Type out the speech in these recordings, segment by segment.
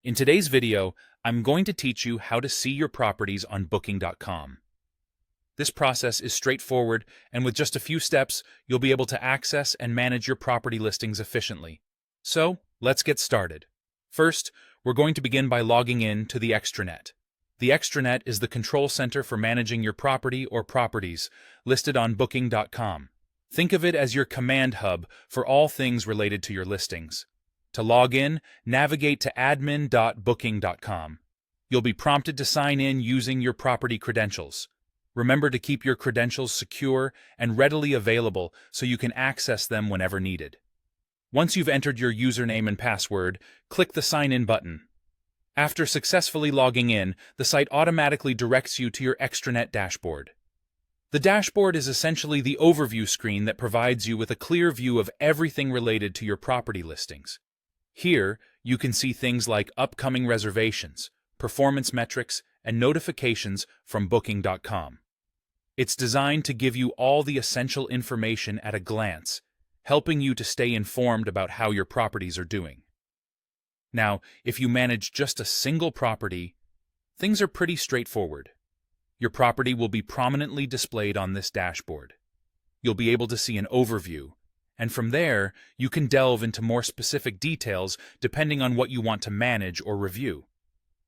In today's video, I'm going to teach you how to see your properties on Booking.com. This process is straightforward, and with just a few steps, you'll be able to access and manage your property listings efficiently. So, let's get started. First, we're going to begin by logging in to the extranet. The extranet is the control center for managing your property or properties, listed on Booking.com. Think of it as your command hub for all things related to your listings. To log in, navigate to admin.booking.com. You'll be prompted to sign in using your property credentials. Remember to keep your credentials secure and readily available so you can access them whenever needed. Once you've entered your username and password, click the Sign In button. After successfully logging in, the site automatically directs you to your extranet dashboard. The dashboard is essentially the overview screen that provides you with a clear view of everything related to your property listings. Here, you can see things like upcoming reservations, performance metrics, and notifications from Booking.com. It's designed to give you all the essential information at a glance, helping you to stay informed about how your properties are doing. Now, if you manage just a single property, things are pretty straightforward. Your property will be prominently displayed on this dashboard. You'll be able to see an overview, and from there, you can delve into more specific details depending on what you want to manage or review.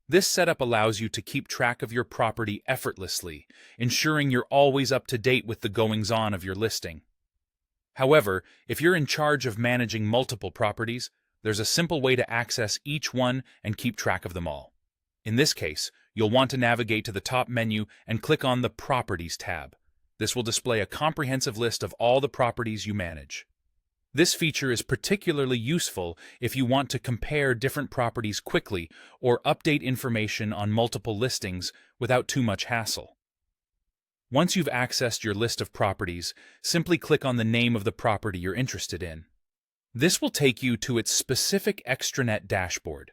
This setup allows you to keep track of your property effortlessly, ensuring you're always up to date with the goings-on of your listing. However, if you're in charge of managing multiple properties, there's a simple way to access each one and keep track of them all. In this case, you'll want to navigate to the top menu and click on the Properties tab. This will display a comprehensive list of all the properties you manage. This feature is particularly useful if you want to compare different properties quickly or update information on multiple listings without too much hassle. Once you've accessed your list of properties, simply click on the name of the property you're interested in. This will take you to its specific extranet dashboard.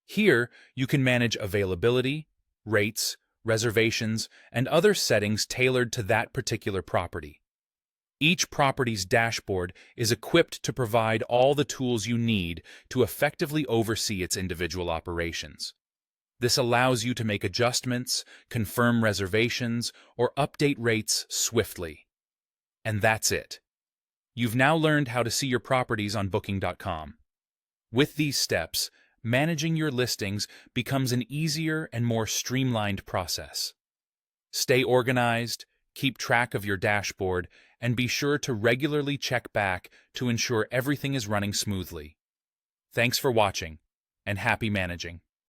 Here, you can manage availability, rates, reservations, and other settings tailored to that particular property. Each property's dashboard is equipped to provide all the tools you need to effectively oversee its individual operations. This allows you to make adjustments, confirm reservations, or update rates swiftly. And that's it. You've now learned how to see your properties on Booking.com. With these steps, managing your listings becomes an easier and more streamlined process. Stay organized, keep track of your dashboard, and be sure to regularly check back to ensure everything is running smoothly. Thanks for watching, and happy managing.